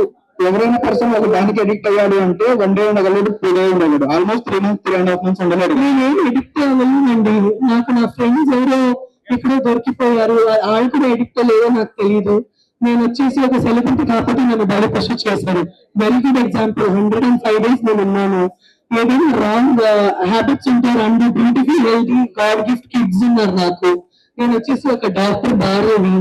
ఎవరైనా పర్సన్ వాళ్ళు దానికి అడిక్ట్ అయ్యాడు అంటే 1 day ఉండగలడు, 2 days ఉండగలడు, almost 3 months 3.5 months ఉండలేడు. నేనేం ఎడిక్ట్ అవ్వలేనండి. నాకు నా ఫ్రెండ్స్ ఎవరో ఎక్కడో దొరికిపోయారు, వాళ్ళు కూడా ఎడిక్ట్ లేదో నాకు తెలియదు. నేను వచ్చేసి ఒక సెలబ్రిటీ కాకపోతే నన్ను బయట పుష్ చేశారు. Very good example. 105 days నేను ఉన్నాను. ఏదైనా రాంగ్ హ్యాబిట్స్ ఉంటారు, and beautiful healthy God gift kids ఉన్నారు నాకు. నేను వచ్చేసి ఒక డాక్టర్ భార్యని,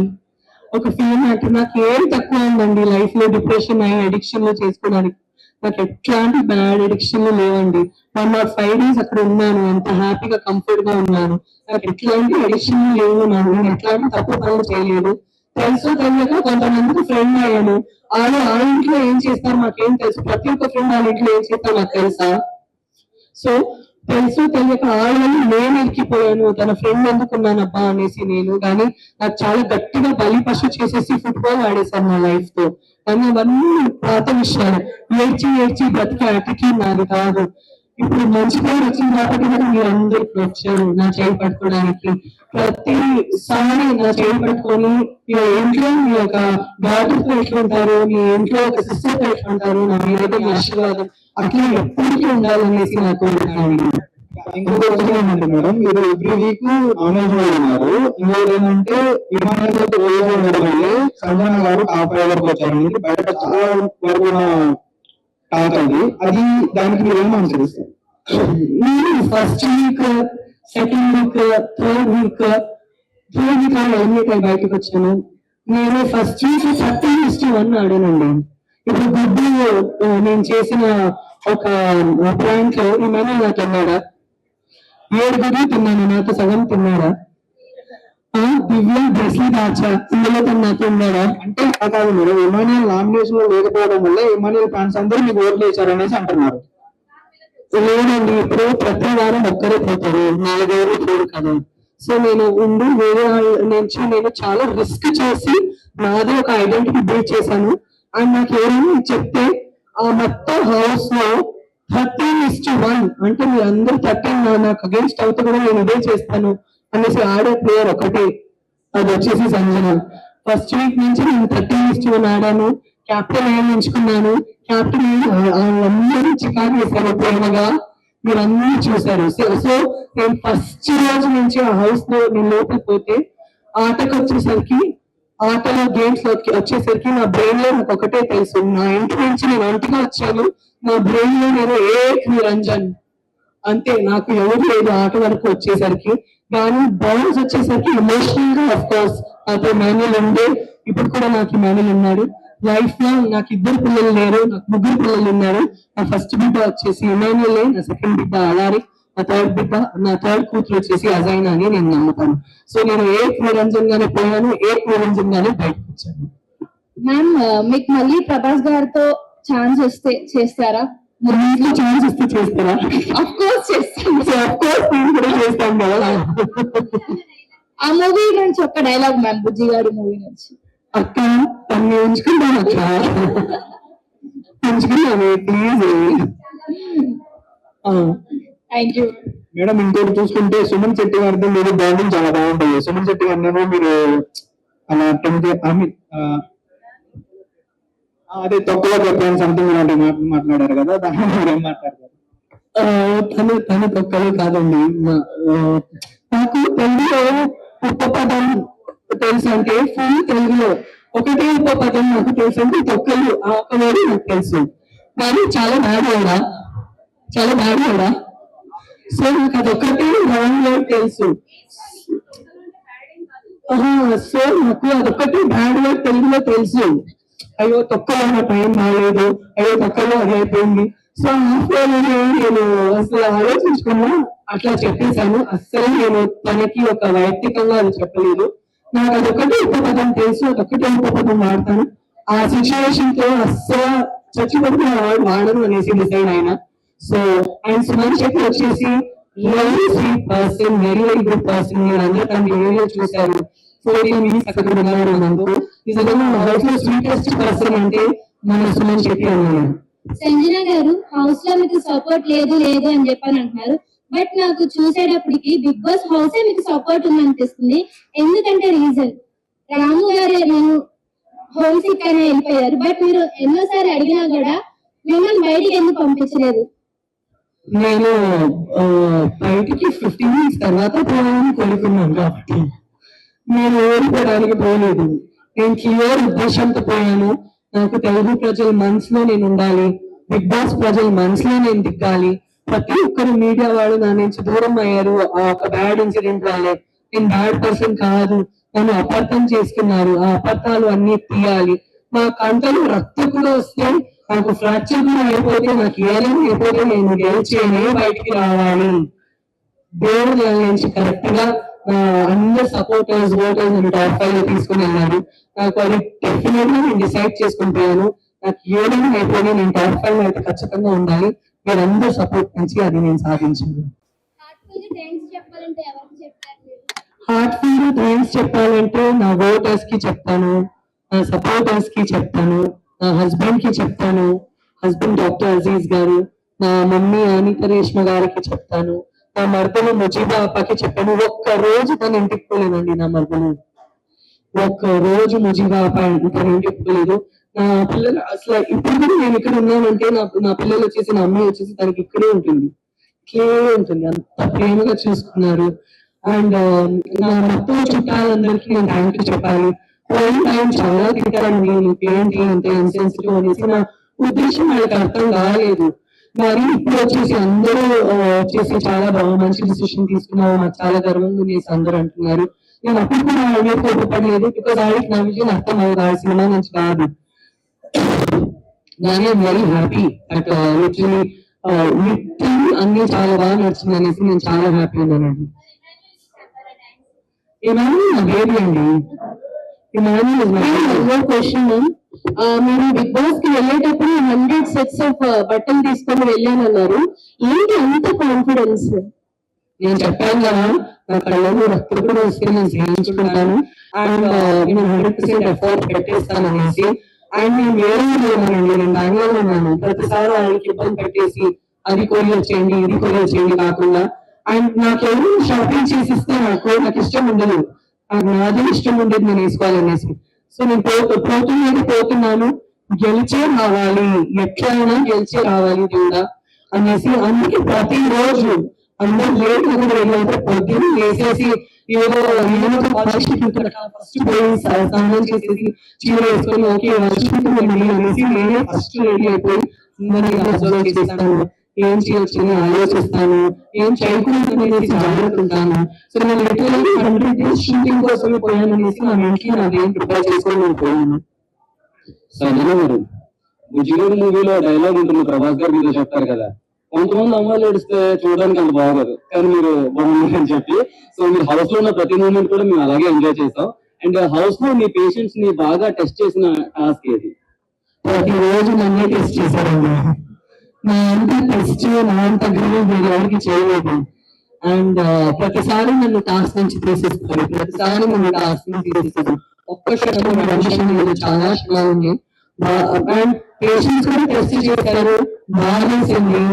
ఒక ఫిల్మ్ యాక్టర్. నాకు ఏం తక్కువ ఉందండి లైఫ్ లో, డిప్రెషన్ అయ్యి అడిక్షన్ లో చేసుకోవడానికి. నాకు ఎట్లాంటి బ్యాడ్ అడిక్షన్ లేవండి. 105 days అక్కడ ఉన్నాను, ఎంత హ్యాపీగా కంఫర్ట్ గా ఉన్నాను. నాకు ఎట్లాంటి అడిక్షన్ లేవు, నేను ఎట్లాంటి తప్పు పనులు చేయలేదు. తెలుసో తెలియక కొంతమందికి ఫ్రెండ్ అయ్యాను. వాళ్ళు ఆ ఇంట్లో ఏం చేస్తారు మాకేం తెలుసు, ప్రతి ఒక్క ఫ్రెండ్ వాళ్ళ ఇంట్లో ఏం చేస్తారు నాకు తెలుసా? సో తెలుసు తెలియక ఆడవాళ్ళు నేను ఎక్కిపోయాను, తన ఫ్రెండ్ ఎందుకున్నాను అబ్బా అనేసి నేను. కానీ నాకు చాలా గట్టిగా బలి పశు చేసేసి ఫుట్బాల్ ఆడేశాను నా లైఫ్ తో. కానీ అవన్నీ పాత విషయాలు. ఏడ్చి బ్రతికి అటికి నాది కాదు. ఇప్పుడు మంచి పేరు వచ్చింది కాబట్టి కూడా మీరు అందరూ వచ్చారు నా చేయి పట్టుకోవడానికి. ప్రతిసారి నా చేయి పట్టుకొని మీ ఇంట్లో మీ యొక్క డాటర్ తో ఎట్లుంటారు, మీ ఇంట్లో ఒక సిస్టర్ తో ఎట్లుంటారు, నా మీద మీ ఆశీర్వాదం అట్లా ఎప్పటికీ ఉండాలనేసి నాకు కోరుకుంటున్నాను. ఇంకొక క్వశ్చన్ ఏంటంటే మేడం, మీరు ఎవ్రీ వీక్ నాన్ వెజ్ లో ఉన్నారు. ఇంకోటి ఏంటంటే ఇమానుయల్ రోజు ఉండడం వల్ల సంజన గారు టాప్ 5 వరకు వచ్చారని బయట చాలా వరకు టాక్ అది అది దానికి మీరు ఏం అనుసరిస్తారు? నేను first week, second week, third week బయటకు వచ్చాను. నేను ఫస్ట్ వీక్ 30:1 ఆడానండి. ఇప్పుడు గుడ్డు నేను చేసిన ఒక ప్రాంక్ లో ఏమైనా నాకు తిన్నాడా? 7 గుడ్లు తిన్నాను, నాతో సగం తిన్నాడా? దివ్య బ్రెస్లీ దాచా, ఇందులో తను నాతో ఉన్నాడా? అంటే కాదు మేడం, ఇమానుయల్ నామినేషన్ లో లేకపోవడం వల్ల ఇమానుయల్ ఫ్యాన్స్ అందరూ మీకు ఓట్లు వేశారు అనేసి అంటున్నారు. లేదండి, ఇప్పుడు ప్రతి వారం ఒక్కరే పోతారు, 4 పోరు కదా. సో నేను వేరే నేను చాలా రిస్క్ చేసి నాదే ఒక ఐడెంటిటీ బిల్డ్ చేశాను. అండ్ నాకు ఎవరైనా చెప్తే ఆ మొత్తం హౌస్ లో 13:1 అంటే మీరు అందరూ 13 నాకు అగేన్స్ట్ అవుతూ కూడా నేను ఇదే చేస్తాను అనేసి ఆడే ప్లేయర్ ఒకటే, అది వచ్చేసి సంజన. ఫస్ట్ వీక్ నుంచి నేను 13:1 ఆడాను, క్యాప్టెన్ ఏం ఎంచుకున్నాను, క్యాప్టెన్ అందరూ చికాకు వేశారు ప్రేమగా, మీరు అందరూ చూసారు. సో నేను ఫస్ట్ రోజు నుంచి ఆ హౌస్ లో నేను లోపలికి పోతే ఆటకు వచ్చేసరికి, ఆటలో గేమ్స్ లోకి వచ్చేసరికి నా బ్రెయిన్ లో నాకు ఒకటే తెలుసు, నా ఇంటి నుంచి నేను ఒంటిగా వచ్చాను, నా బ్రెయిన్ లో నేను ఏక్ నిరంజన్ అంతే, నాకు ఎవరు లేదు ఆట వరకు వచ్చేసరికి. కానీ బాయ్స్ వచ్చేసరికి ఎమోషనల్ గా ఆఫ్ కోర్స్ నాతో మాన్యుల్ ఉండే, ఇప్పుడు కూడా నాకు మాన్యుల్ ఉన్నాడు. లైఫ్ లో నాకు 2 పిల్లలు లేరు, నాకు 3 పిల్లలు ఉన్నారు. నా ఫస్ట్ బిడ్డ వచ్చేసి ఇమాన్యులే, నా సెకండ్ బిడ్డ అలారి, నా థర్డ్ కూతురు వచ్చేసి అజైనా అని నేను నమ్ముతాను. సో నేను ఏ నిరంజన్ గానే పోయాను, ఏ నిరంజన్ గానే బయటకు వచ్చాను. మ్యామ్ మీకు మళ్ళీ ప్రభాస్ గారితో ఛాన్స్ వస్తే చేస్తారా? మీకు ఛాన్స్ ఇస్తే చేస్తారా? అఫ్ కోర్స్ చేస్తాను. సో ఆఫ్ కోర్స్ నేను కూడా చేస్తాను కదా. ఆ మూవీ నుంచి ఒక డైలాగ్ మ్యామ్, బుజ్జి గారి మూవీ నుంచి. అక్క తన్ని ఉంచుకుంటాను, అక్క ఉంచుకున్నాను ప్లీజ్. థ్యాంక్ యూ మేడం ఇంకోటి చూసుకుంటే సుమన్ శెట్టి గారితో మీరు బాండింగ్ చాలా బాగుంటుంది. సుమన్ శెట్టి గారినేమో మీరు అలా అదే తొక్కలో చెప్పాను సంథింగ్ ఇలాంటి మాట్లాడారు కదా, దాన్ని మీరు ఏం మాట్లాడతారు? తను తొక్కలు కాదండి. నాకు తెలుగులో ఉపపదం తెలుసు అంటే ఫుల్ తెలుగులో ఒకటే ఉపపదం నాకు తెలుసు అంటే తొక్కలు, ఆ ఒక వర్డ్ నాకు తెలుసు. కానీ చాలా బాగా సో నాకు అదొకటి రాంగ్ వర్డ్ తెలుసు. సో నాకు అదొకటి బ్యాడ్ వర్డ్ తెలుగులో తెలుసు. అయ్యో తొక్కలో నా టైం బాగాలేదు, అయ్యో తొక్కలో అది అయిపోయింది. సో నేను అసలు ఆలోచించుకున్నా అట్లా చెప్పేశాను. అస్సలు నేను తనకి ఒక వైయక్తికంగా అది చెప్పలేదు. నాకు అదొకటి ఉపపదం తెలుసు, అదొకటి ఉపపదం వాడతాను. ఆ సిచ్యువేషన్ తో అస్సలు చచ్చిపోతే వాడను అనేసి డిసైడ్ అయినా. సో ఆయన సుమన్ శెట్టి వచ్చేసి very sweet person, very good person. మీరు అందరూ తన వీడియో చూశారు. 14 minutes అక్కడ ఉన్నారు మనకు. నిజంగా స్వీటెస్ట్ పర్సన్ అంటే మన సుమన్ శెట్టి అన్నారు. సంజన గారు హౌస్ లో మీకు సపోర్ట్ లేదు అని చెప్పని అంటున్నారు. బట్ నాకు చూసేటప్పటికి బిగ్ బాస్ హౌసే మీకు సపోర్ట్ ఉంది అనిపిస్తుంది. ఎందుకంటే రీజన్ రాము గారు నేను హోమ్ సిక్ అనే వెళ్ళిపోయారు. బట్ మీరు ఎన్నోసారి అడిగినా కూడా మిమ్మల్ని బయటికి ఎందుకు పంపించలేదు? నేను బయటికి 15 minutes తర్వాత పోవాలని కోరుకున్నాను కాబట్టి నేను ఓడిపోవడానికి పోలేదు. నేను క్లియర్ ఉద్దేశంతో పోయాను. నాకు తెలుగు ప్రజల మనసులో నేను ఉండాలి, బిగ్ బాస్ ప్రజల మనసులో నేను దిగాలి. ప్రతి ఒక్కరు మీడియా వాడు నా నుంచి దూరం అయ్యారు ఆ ఒక బ్యాడ్ ఇన్సిడెంట్ వల్లే. నేను బ్యాడ్ పర్సన్ కాదు, నన్ను అపార్థం చేసుకున్నారు. ఆ అపార్థాలు అన్ని తీయాలి. మా కంటలు రక్తం కూడా వస్తే, నాకు ఫ్రాక్చర్ కూడా అయిపోతే, నాకు ఏదైనా అయిపోతే నేను గెలిచేనే బయటికి రావాలి. దేవుడు నా నుంచి కరెక్ట్ గా అందరు సపోర్టర్స్ ఓటర్స్ నన్ను టాప్ 5 లో తీసుకుని వెళ్ళారు. నాకు అది డెఫినెట్ గా నేను డిసైడ్ చేసుకుంటాను. నాకు ఏదైనా అయిపోయి నేను టాప్ 5 లో అయితే ఖచ్చితంగా ఉండాలి. మీరు అందరు సపోర్ట్ నుంచి అది నేను సాధించింది. హార్ట్ఫుల్ థ్యాంక్స్ చెప్పాలంటే నా ఓటర్స్ కి చెప్తాను, నా సపోర్టర్స్ కి చెప్తాను, నా హస్బెండ్ కి చెప్తాను, హస్బెండ్ డాక్టర్ అజీజ్ గారు, నా మమ్మీ అనిత రేష్మ గారికి చెప్తాను, నా మరదలు ముజీబా అప్పకి చెప్పాను. ఒక్క రోజు తను ఇంటికి పోలేదండి. నా మరదలు ఒక్క రోజు ముజీబా అప్ప తను ఇంటికి పోలేదు. నా పిల్లలు అసలు ఇప్పుడు కూడా నేను ఇక్కడ ఉన్నానంటే నా పిల్లలు వచ్చేసి, నా అమ్మాయి వచ్చేసి తనకి ఇక్కడే ఉంటుంది, అంత ప్రేమగా చూసుకున్నారు. అండ్ నా మొత్తం చుట్టాలందరికీ నేను థ్యాంక్ యూ చెప్పాలి. పోయిన టైం చాలా తిట్టారండి, నీకేంటి అంత ఇన్సెన్సిటివ్ అనేసి. నా ఉద్దేశం వాళ్ళకి అర్థం కాలేదు. మరి ఇప్పుడు వచ్చేసి అందరూ వచ్చేసి చాలా బాగా మంచి డిసిషన్ తీసుకున్నావు, నాకు చాలా గర్వంగా ఉండేసి అందరూ అంటున్నారు. నేను అప్పుడు కూడా వాళ్ళ కోపపడలేదు, బికాస్ వాళ్ళకి నా విషయం అర్థం అవ్వదు, ఆ సినిమా నుంచి కాదు. I'm very happy at literally అన్ని చాలా బాగా నడుచింది అనేసి నేను చాలా హ్యాపీ ఉన్నానండి. ఇమాన్యుల్ నా బేబీ అండి. క్వశ్చన్, మీరు బిగ్ బాస్ కి వెళ్ళేటప్పుడు 100 sets ఆఫ్ బట్టలు తీసుకొని వెళ్ళానన్నారు. ఏంటి అంత కాన్ఫిడెన్స్? నేను చెప్పాను కదా, నా కళ్ళలో రక్తం కూడా వస్తే నేను చేయించుకుంటాను అండ్ నేను 100% ఎఫర్ట్ పెట్టేస్తాను అనేసి. అండ్ నేను వేరే ఉన్నానండి, నేను బెంగళూరు ఉన్నాను. ప్రతిసారి వాళ్ళకి ఇబ్బంది పెట్టేసి అది కొరియర్ చేయండి ఇది కొరియర్ చేయండి కాకుండా, అండ్ నాకు ఎవరు షాపింగ్ చేసి ఇస్తే నాకు ఇష్టం ఉండదు, నాకు నాదే ఇష్టం ఉండేది నేను వేసుకోవాలనేసి. సో నేను పోతున్నాను, గెలిచే రావాలి, ఎట్లయినా గెలిచే రావాలి దేవుడా అనేసి. అందుకే ప్రతిరోజు అందరూ లేట్ వెళ్ళినప్పుడు పొద్దున్న వేసేసి ఏదో ఫస్ట్ పోయి స్నానం చేసేసి చీర వేసుకొని ఓకే వర్షం అనేసి నేనే ఫస్ట్ రెడీ అయిపోయి అందరినీ అబ్జర్వ్ చేస్తాను. ఏం చేయొచ్చు అని ఆలోచిస్తాను, ఏం చేయకూడదు అనేసి జాగ్రత్త ఉంటాను. సో నేను లిటరల్లీ 100 days షూటింగ్ కోసమే పోయాననేసి నా మెంటలీ నాకేం ప్రిపేర్ చేసుకొని నేను పోయాను. సంజన గారు, బుజ్జిగాడు మూవీలో డైలాగ్ ఉంటుంది, ప్రభాస్ గారు మీతో చెప్తారు కదా, కొంతమంది అమ్మాయిలు ఏడిస్తే చూడడానికి అంత బాగోదు కానీ మీరు బాగుంది అని చెప్పి. సో మీరు హౌస్ లో ఉన్న ప్రతి మూమెంట్ కూడా మేము అలాగే ఎంజాయ్ చేస్తాం. అండ్ హౌస్ లో మీ పేషెంట్స్ ని బాగా టెస్ట్ చేసిన టాస్క్ ఏది? ప్రతిరోజు నన్నే టెస్ట్ చేశారండి. నా అంత టెస్ట్ నా అంత గ్రీవ్ మీరు ఎవరికి చేయలేదు. అండ్ ప్రతిసారి నన్ను టాస్క్ నుంచి తీసేస్తారు, ప్రతిసారి నన్ను టాస్క్ నుంచి తీసేస్తారు. ఒక్క క్షణం రమేషన్ చాలా శ్రమ ఉంది. అండ్ పేషెంట్స్ కూడా టెస్ట్ చేశారు, బాగా చేసింది.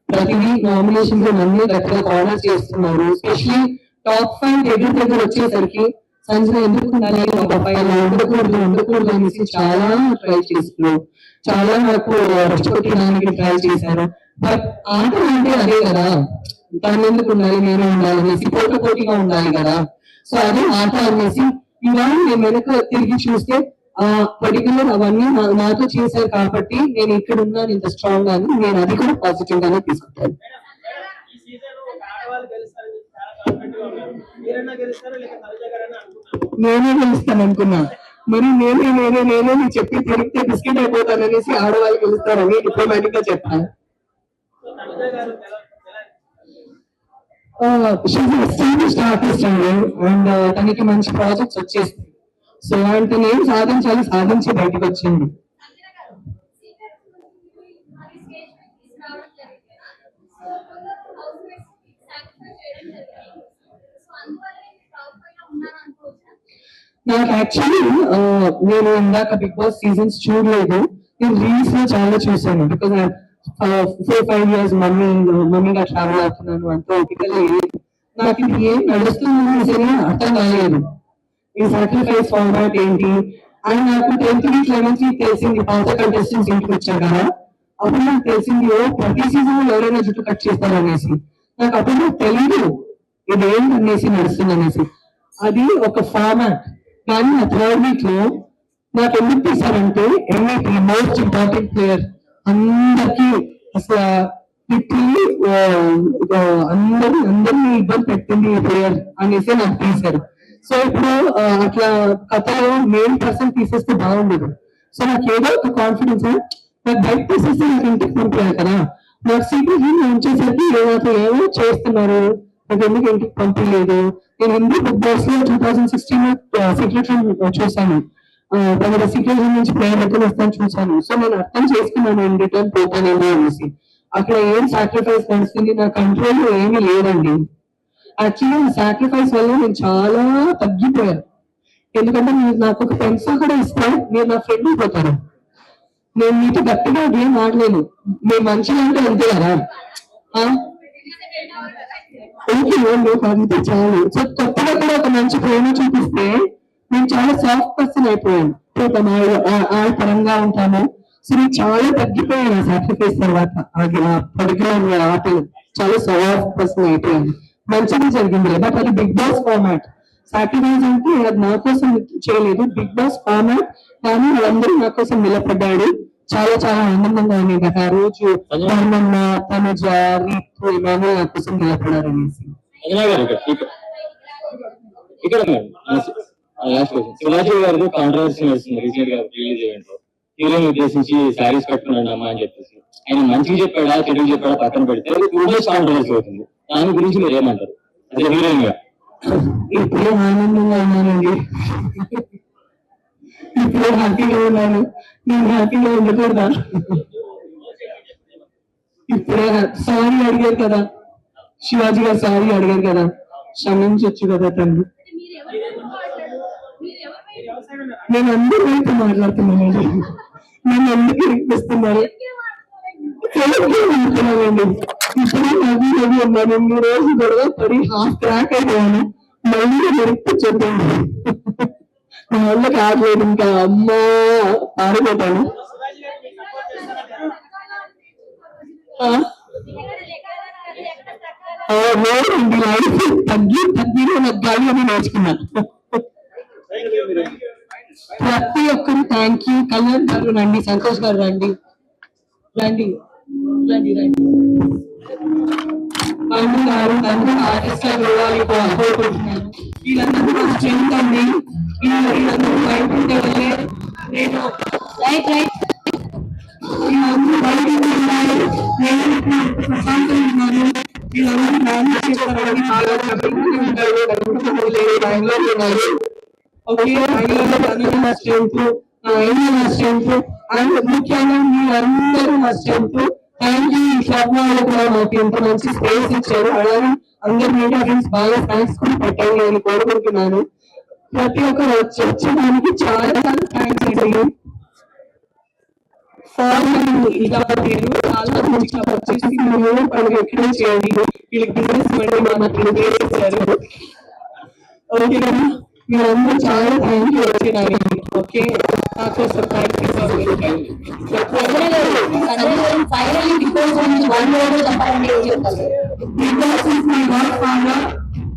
ప్రతి వీక్ నామినేషన్ లో నన్ను దగ్గర కార్నర్ చేస్తున్నారు. ఎస్పెషలీ టాప్ 5 దగ్గర వచ్చేసరికి సంజన ఎందుకు ఉండాలి, ఒక పైన ఉండకూడదు అనేసి చాలా ట్రై చేస్తున్నారు. చాలా నాకు రెచ్చగొట్టడానికి ట్రై చేశారు. బట్ ఆట అంటే అదే కదా, తను ఎందుకు ఉండాలి, నేను ఉండాలి అనేసి పోటీగా ఉండాలి కదా. సో అదే ఆట అనేసి ఇవాళ నేను వెనక తిరిగి చూస్తే ఆ పర్టికులర్ అవన్నీ నాతో చేశారు కాబట్టి నేను ఇక్కడ ఉన్నాను ఇంత స్ట్రాంగ్ అని, నేను అది కూడా పాజిటివ్ గానే తీసుకుంటాను. నేనే గెలుస్తాను అనుకున్నా, మరి నేనే నీకు చెప్పి తిరిగితే బిస్కెట్ అయిపోతాను అనేసి ఆడవాళ్ళు గెలుస్తారని డిప్లొమాటిక్ గా చెప్పాను. ఆర్టిస్ట్ అండి, అండ్ తనకి మంచి ప్రాజెక్ట్స్ వచ్చేస్తాయి. సో అండ్ తను ఏం సాధించి బయటకు వచ్చింది. నాకు యాక్చువల్లీ నేను ఇందాక బిగ్ బాస్ సీజన్స్ చూడలేదు, నేను రీల్స్ లో చాలా చూసాను. బికాస్ 4-5 years మమ్మీగా ట్రావెల్ అవుతున్నాను, అంత ఓపికగా లేదు. నాకు ఇది ఏం నడుస్తుంది అర్థం కాలేదు. ఈ సాక్రిఫైస్ ఫార్మాట్ ఏంటి అని నాకు 10th week 11th week తెలిసింది. పాత కంటెస్టెంట్స్ ఇంటికి వచ్చారు కదా, అప్పుడు నాకు తెలిసింది ప్రతి సీజన్ లో ఎవరైనా జుట్టు కట్ చేస్తారు అనేసి. నాకు అప్పుడు నాకు తెలీదు ఇదేంటి అనేసి నడుస్తుంది అనేసి. అది ఒక ఫార్మాట్. కానీ ఆ 3rd week లో నాకు ఎందుకు తీసారంటే MVP మోస్ట్ ఇంపార్టెంట్ ప్లేయర్ అందరికి అసలు అందరినీ ఇబ్బంది పెట్టింది ఈ ప్లేయర్ అనేసి నాకు తీశారు. సో ఇప్పుడు అట్లా కథలో మెయిన్ పర్సన్ తీసేస్తే బాగుండదు. సో నాకు ఏదో ఒక కాన్ఫిడెన్స్, నాకు బయట తీసేస్తే నాకు ఇంటికి పంపించాలి కదా, నాకు సీక్రెట్ ఉంచేసరికి ఏమో చేస్తున్నారు, నాకు ఎందుకు ఇంటికి పంపించలేదు. నేను హిందీ బిగ్ బాస్ లో 2016 సీక్రెట్ చూసాను, తన సీక్రెట్ నుంచి ప్లేయర్ ఎక్కడ వస్తాను చూసాను. సో నేను అర్థం చేసుకున్నాను ఇన్ రిటర్న్ పోతానేమో అనేసి. అక్కడ ఏం సాక్రిఫైస్ నడుస్తుంది, నా కంట్రోల్ ఏమీ లేదండి. యాక్చువల్లీ సాక్రిఫైస్ వల్ల నేను చాలా తగ్గిపోయాను. ఎందుకంటే మీరు నాకు ఒక పెన్సిల్ కూడా ఇస్తే మీరు నా ఫ్రెండ్ అయిపోతారు. నేను మీతో గట్టిగా ఏం ఆడలేను, మీరు మంచిగా అంటే అంతే కదా. అంతే చాలు. సో కొత్తగా కూడా ఒక మంచి ప్రేమ చూపిస్తే నేను చాలా సాఫ్ట్ పర్సన్ అయిపోయాను. ఆ పరంగా ఉంటాను. సో నేను చాలా తగ్గిపోయాను సాక్రిఫైస్ తర్వాత. అది ఆ పర్టికులర్ ఆటలు చాలా సాఫ్ట్ పర్సన్ అయిపోయాను. మంచిగా జరిగింది. బట్ అది బిగ్ బాస్ ఫార్మాట్. సాక్రిఫైస్ అంటే అది నా కోసం చేయలేదు, బిగ్ బాస్ ఫార్మాట్. కానీ వాళ్ళందరూ నా కోసం నిలబడ్డాడు. చాలా చాలా ఆనందంగా ఉంది. ఆ రోజు ధర్మన్న, తనుజ, రీతు, ఇమానుల్ నా కోసం నిలబడ్డారు అనేసి. శివాజీ గారు కాంట్రవర్సీ నడుస్తుంది రీసెంట్ గా రిలీజ్ ఈవెంట్ లో. హీరోని ఉద్దేశించి శారీస్ కట్టుకున్నాడు అమ్మా అని చెప్పేసి ఆయన మంచిగా చెప్పాడా చెడుగా చెప్పాడా పక్కన పెడితే కాంట్రవర్సీ అవుతుంది. దాని గురించి మీరు ఏమంటారు అదే హీరోయిన్ గా? ఇప్పుడే ఆనందంగా ఉన్నానండి, ఇప్పుడే హ్యాపీగా ఉన్నాను. నేను హ్యాపీగా ఉండకూడదా? ఇప్పుడే సారీ అడిగారు కదా శివాజీ గారు, సారీ అడిగారు కదా, క్షమించొచ్చు కదా తండ్రి. నేను అందరి వైపు మాట్లాడుతున్నానండి, నన్ను ఎందుకు ఇరికిస్తున్నారు? మాట్లాడానండి. ఇప్పుడే నవ్వి ఉన్నాను. ఇన్ని రోజు గొడవ పడి హాఫ్ ట్రాక్ అయిపోయాను, మళ్ళీ వెనక్కి చెప్పండి. నా వల్ల కావట్లేదు ఇంకా, అమ్మా పారిపోతాను. లేదండి, లైఫ్ తగ్గి నాకు గాలి అని నేర్చుకున్నాను. ప్రతి ఒక్కరు థ్యాంక్ యూ. కళ్యాణ్ గారు రండి, సంతోష్ గారు రండి. పండు గారు తండ్రి ఆర్టిస్ట్ కూడా కోరుకుంటున్నాను. వీళ్ళందరూ నాకు స్ట్రెంత్ అండి. వీళ్ళందరూ బయట ఉండే వాళ్ళే. నేను రైట్ వీళ్ళందరూ బయట ఉన్నారు. నేను ఇప్పుడు ప్రశాంతంగా ఉన్నాను. వీళ్ళందరూ మేనేజ్ చేసుకోవడానికి చాలా కష్టంగా ఉంటారు. బెంగళూరు ఉన్నారు. ఓకే, బెంగళూరు నా స్ట్రెంత్, నా ఏరియా నా స్ట్రెంత్, అండ్ ముఖ్యంగా మీరందరూ నా స్ట్రెంత్. Thank you. ఈ క్లబ్ వాళ్ళు కూడా మాకు ఇంత మంచి స్పేస్ ఇచ్చారు. అలాగే అందరు మీడియా ఫ్రెండ్స్ బాగా థ్యాంక్స్ కూడా పెట్టండి అని కోరుకుంటున్నాను. ప్రతి ఒక్కరు వచ్చేదానికి చాలా థ్యాంక్స్ అండి. ఇలా మీరు చాలా మంచి క్లబ్ వచ్చేసి మీరు పండుగ ఎక్కడ చేయండి. వీళ్ళకి బిజినెస్ అంటే మాకు చేశారు. ఓకేనా, మీరందరూ చాలా థ్యాంక్ యూ వచ్చేదానికి. ఓకే, నాకోసం thank you. Finally Bigg Boss గురించి వన్ వర్డ్ చెప్పాలంటే ఏం చెప్తారు? Big Boss is my godfather.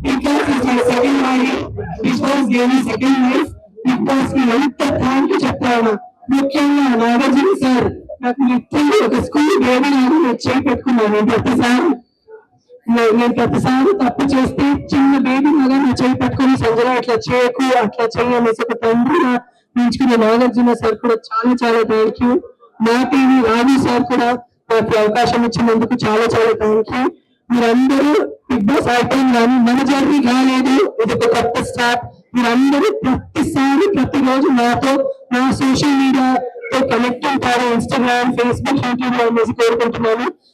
Big Boss is my second wife. Big Boss gave me second wife. Big Boss కి ఎంత థ్యాంక్ యూ చెప్తాను. ముఖ్యంగా నాగార్జున సార్ నాకు నిత్యంగా ఒక స్కూల్ బేబీ లాగా నేను చేయి పెట్టుకున్నాను. నేను ప్రతిసారి తప్పు చేస్తే చిన్న బేబీ లాగా నా చేయి పెట్టుకుని సంజన ఇట్లా చేయకు అట్లా చెయ్యి అనేసి ఒక తండ్రిగా పెంచుకునే నాగార్జున సార్ కూడా చాలా చాలా థ్యాంక్ యూ. మా టీవీ రాజు సార్ కూడా నాకు అవకాశం ఇచ్చినందుకు చాలా చాలా థ్యాంక్ యూ. మీరందరూ బిగ్ బాస్ అయిపోయింది కానీ మన జర్నీ కాలేదు. ఇది ఒక కొత్త స్టార్ట్. మీరందరూ ప్రతిసారి ప్రతిరోజు నాతో నా సోషల్ మీడియాతో కనెక్ట్ అవుతారు. ఇన్స్టాగ్రామ్, ఫేస్బుక్, యూట్యూబ్ లో అనేసి కోరుకుంటున్నాను.